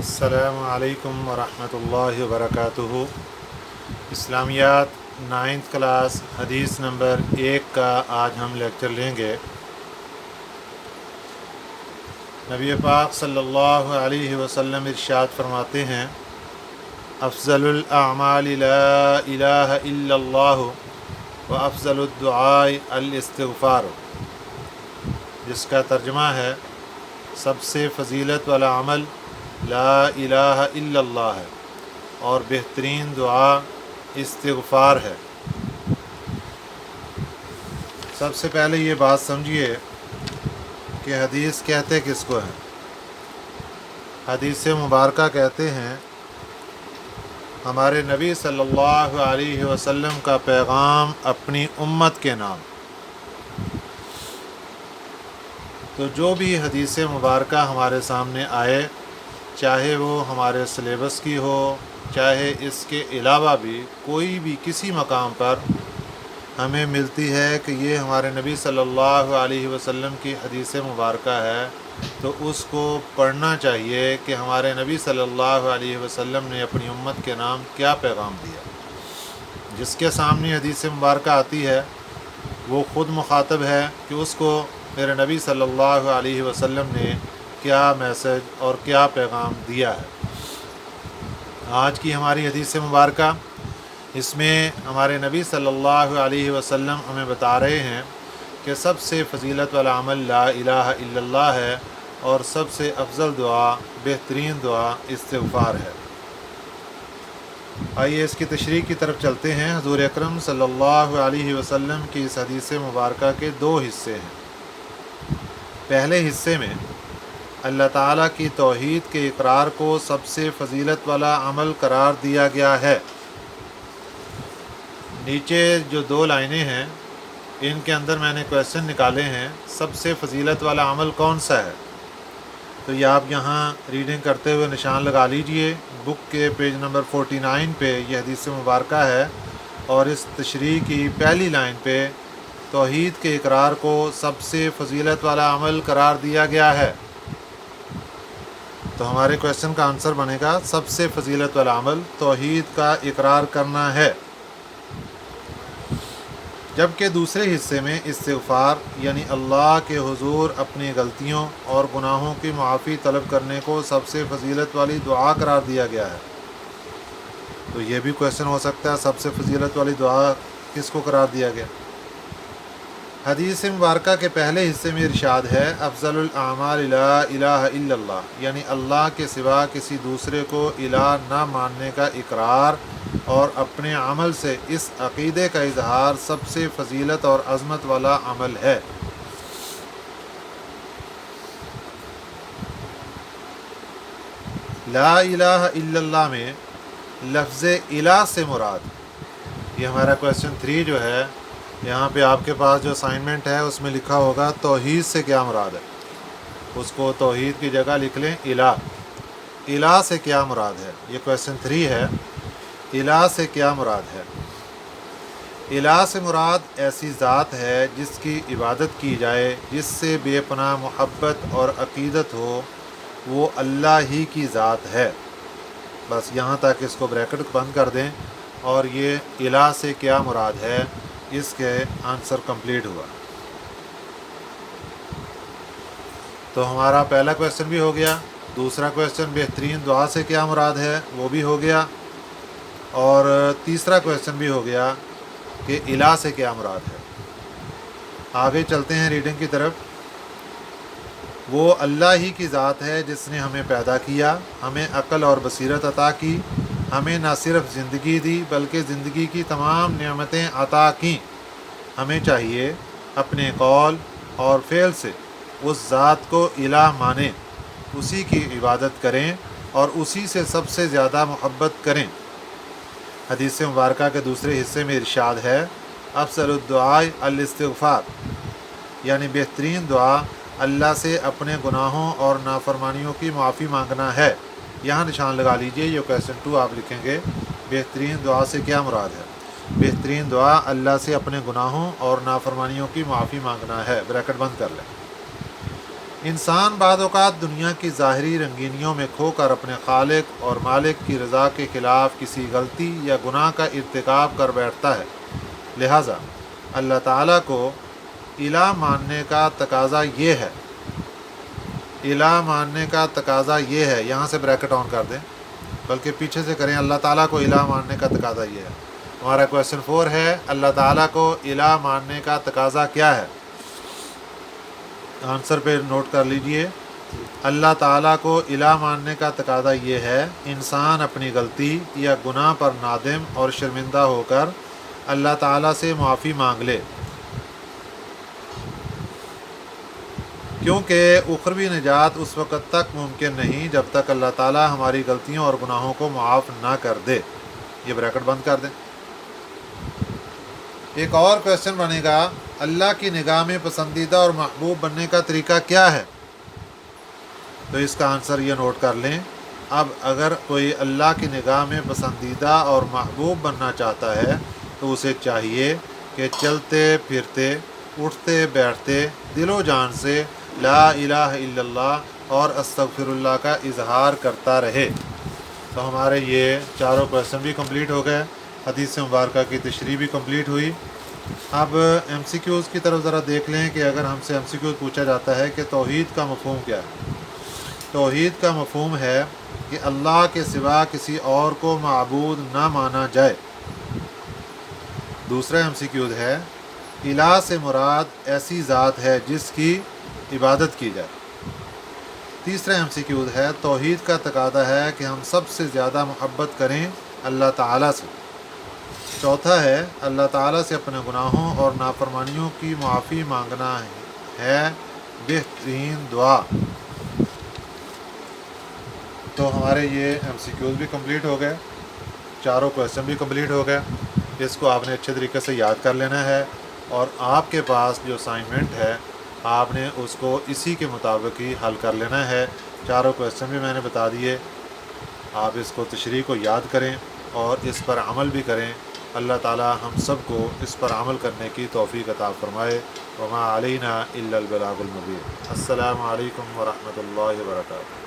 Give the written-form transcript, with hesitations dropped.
السلام علیکم ورحمۃ اللہ وبرکاتہ۔ اسلامیات 9th کلاس حدیث نمبر 1 کا آج ہم لیکچر لیں گے۔ نبی پاک صلی اللہ علیہ وسلم ارشاد فرماتے ہیں، افضل الاعمال لا الہ الا اللہ و افضل الدعاء الاستغفار، جس کا ترجمہ ہے سب سے فضیلت والا عمل لا الہ الا اللہ ہے اور بہترین دعا استغفار ہے۔ سب سے پہلے یہ بات سمجھیے کہ حدیث کہتے کس کو ہیں۔ حدیث مبارکہ کہتے ہیں ہمارے نبی صلی اللہ علیہ وسلم کا پیغام اپنی امت کے نام۔ تو جو بھی حدیث مبارکہ ہمارے سامنے آئے، چاہے وہ ہمارے سلیبس کی ہو، چاہے اس کے علاوہ بھی کوئی بھی کسی مقام پر ہمیں ملتی ہے کہ یہ ہمارے نبی صلی اللہ علیہ وسلم کی حدیث مبارکہ ہے، تو اس کو پڑھنا چاہیے کہ ہمارے نبی صلی اللہ علیہ وسلم نے اپنی امت کے نام کیا پیغام دیا۔ جس کے سامنے حدیث مبارکہ آتی ہے وہ خود مخاطب ہے کہ اس کو میرے نبی صلی اللہ علیہ وسلم نے کیا میسج اور کیا پیغام دیا ہے۔ آج کی ہماری حدیث مبارکہ، اس میں ہمارے نبی صلی اللہ علیہ وسلم ہمیں بتا رہے ہیں کہ سب سے فضیلت والا عمل لا الہ الا اللہ ہے اور سب سے افضل دعا، بہترین دعا استغفار ہے۔ آئیے اس کی تشریح کی طرف چلتے ہیں۔ حضور اکرم صلی اللہ علیہ وسلم کی اس حدیث مبارکہ کے 2 حصے ہیں۔ پہلے حصے میں اللہ تعالیٰ کی توحید کے اقرار کو سب سے فضیلت والا عمل قرار دیا گیا ہے۔ نیچے جو 2 لائنیں ہیں ان کے اندر میں نے کویسچن نکالے ہیں، سب سے فضیلت والا عمل کون سا ہے؟ تو یہ آپ یہاں ریڈنگ کرتے ہوئے نشان لگا لیجئے۔ بک کے پیج نمبر 49 پہ یہ حدیث مبارکہ ہے اور اس تشریح کی پہلی لائن پہ توحید کے اقرار کو سب سے فضیلت والا عمل قرار دیا گیا ہے۔ تو ہمارے کویسچن کا آنسر بنے گا سب سے فضیلت والا عمل توحید کا اقرار کرنا ہے۔ جبکہ دوسرے حصے میں استغفار یعنی اللہ کے حضور اپنی غلطیوں اور گناہوں کی معافی طلب کرنے کو سب سے فضیلت والی دعا قرار دیا گیا ہے۔ تو یہ بھی کویسچن ہو سکتا ہے سب سے فضیلت والی دعا کس کو قرار دیا گیا؟ حدیث مبارکہ کے پہلے حصے میں ارشاد ہے، افضل الاعمال لا الہ الا اللہ، یعنی اللہ کے سوا کسی دوسرے کو الہ نہ ماننے کا اقرار اور اپنے عمل سے اس عقیدے کا اظہار سب سے فضیلت اور عظمت والا عمل ہے۔ لا الہ الا اللہ میں لفظ الہ سے مراد، یہ ہمارا کویسچن 3 جو ہے، یہاں پہ آپ کے پاس جو اسائنمنٹ ہے اس میں لکھا ہوگا توحید سے کیا مراد ہے، اس کو توحید کی جگہ لکھ لیں الہ۔ الہ سے کیا مراد ہے؟ یہ کویسچن 3 ہے، الہ سے کیا مراد ہے؟ الہ سے مراد ایسی ذات ہے جس کی عبادت کی جائے، جس سے بے پناہ محبت اور عقیدت ہو، وہ اللہ ہی کی ذات ہے۔ بس یہاں تک اس کو بریکٹ بند کر دیں اور یہ الہ سے کیا مراد ہے، اس کے آنسر کمپلیٹ ہوا۔ تو ہمارا پہلا کویسچن بھی ہو گیا، دوسرا کویسچن بہترین دعا سے کیا مراد ہے وہ بھی ہو گیا، اور تیسرا کویسچن بھی ہو گیا کہ الہ سے کیا مراد ہے۔ آگے چلتے ہیں ریڈنگ کی طرف۔ وہ اللہ ہی کی ذات ہے جس نے ہمیں پیدا کیا، ہمیں عقل اور بصیرت عطا کی، ہمیں نہ صرف زندگی دی بلکہ زندگی کی تمام نعمتیں عطا کیں۔ ہمیں چاہیے اپنے قول اور فعل سے اس ذات کو الہ مانیں، اسی کی عبادت کریں اور اسی سے سب سے زیادہ محبت کریں۔ حدیث مبارکہ کے دوسرے حصے میں ارشاد ہے، افضل الدعاء الاستغفار، یعنی بہترین دعا اللہ سے اپنے گناہوں اور نافرمانیوں کی معافی مانگنا ہے۔ یہاں نشان لگا لیجئے، یہ کویسچن 2 آپ لکھیں گے، بہترین دعا سے کیا مراد ہے؟ بہترین دعا اللہ سے اپنے گناہوں اور نافرمانیوں کی معافی مانگنا ہے، بریکٹ بند کر لیں۔ انسان بعض اوقات دنیا کی ظاہری رنگینیوں میں کھو کر اپنے خالق اور مالک کی رضا کے خلاف کسی غلطی یا گناہ کا ارتکاب کر بیٹھتا ہے، لہٰذا اللہ تعالیٰ کو الہ ماننے کا تقاضا یہ ہے، الہ ماننے کا تقاضا یہ ہے، یہاں سے بریکٹ آن کر دیں بلکہ پیچھے سے کریں، اللہ تعالیٰ کو الہ ماننے کا تقاضا یہ ہے۔ ہمارا کویسچن 4 ہے، اللہ تعالیٰ کو الہ ماننے کا تقاضا کیا ہے؟ آنسر پہ نوٹ کر لیجئے، اللہ تعالیٰ کو الہ ماننے کا تقاضا یہ ہے انسان اپنی غلطی یا گناہ پر نادم اور شرمندہ ہو کر اللہ تعالیٰ سے معافی مانگ لے، کیونکہ اخروی نجات اس وقت تک ممکن نہیں جب تک اللہ تعالیٰ ہماری غلطیوں اور گناہوں کو معاف نہ کر دے۔ یہ بریکٹ بند کر دیں۔ ایک اور کویسچن بنے گا، اللہ کی نگاہ میں پسندیدہ اور محبوب بننے کا طریقہ کیا ہے؟ تو اس کا آنسر یہ نوٹ کر لیں، اب اگر کوئی اللہ کی نگاہ میں پسندیدہ اور محبوب بننا چاہتا ہے تو اسے چاہیے کہ چلتے پھرتے، اٹھتے بیٹھتے دل و جان سے لا الہ الا اللہ اور استغفر اللہ کا اظہار کرتا رہے۔ تو ہمارے یہ چاروں کویسچن بھی کمپلیٹ ہو گئے، حدیث مبارکہ کی تشریح بھی کمپلیٹ ہوئی۔ اب ایم سی کیوز کی طرف ذرا دیکھ لیں کہ اگر ہم سے ایم سی کیوز پوچھا جاتا ہے کہ توحید کا مفہوم کیا ہے؟ توحید کا مفہوم ہے کہ اللہ کے سوا کسی اور کو معبود نہ مانا جائے۔ دوسرا ایم سی کیوز ہے، الہ سے مراد ایسی ذات ہے جس کی عبادت کی جائے۔ تیسرا ایم سی کیوز ہے، توحید کا تقاضا ہے کہ ہم سب سے زیادہ محبت کریں اللہ تعالیٰ سے۔ چوتھا ہے، اللہ تعالیٰ سے اپنے گناہوں اور نافرمانیوں کی معافی مانگنا ہے بہترین دعا۔ تو ہمارے یہ ایم سی کیوز بھی کمپلیٹ ہو گئے، چاروں کویسچن بھی کمپلیٹ ہو گئے۔ اس کو آپ نے اچھے طریقے سے یاد کر لینا ہے، اور آپ کے پاس جو اسائنمنٹ ہے آپ نے اس کو اسی کے مطابق ہی حل کر لینا ہے۔ چاروں کویسچن بھی میں نے بتا دیے، آپ اس کو تشریح کو یاد کریں اور اس پر عمل بھی کریں۔ اللہ تعالی ہم سب کو اس پر عمل کرنے کی توفیق عطا فرمائے۔ وما علینا الا البلاغ المبین۔ السلام علیکم ورحمۃ اللہ وبرکاتہ۔